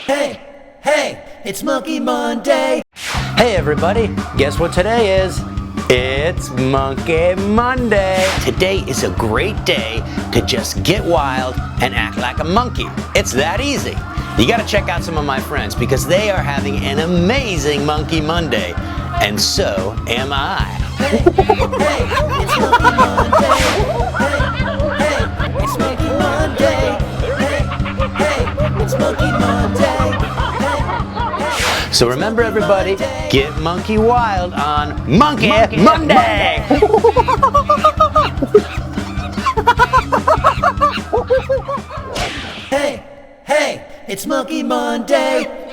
Hey, it's Monkey Monday. Hey everybody, guess what today is? It's Monkey Monday. Today is a great day to just get wild and act like a monkey. It's that easy. You gotta check out some of my friends because they are having an amazing Monkey Monday. And so am I. Hey, it's Monkey Monday. Hey, it's Monkey Monday. Hey, it's Monkey Monday. So remember everybody, get monkey wild on Monkey Monday. Hey, it's Monkey Monday.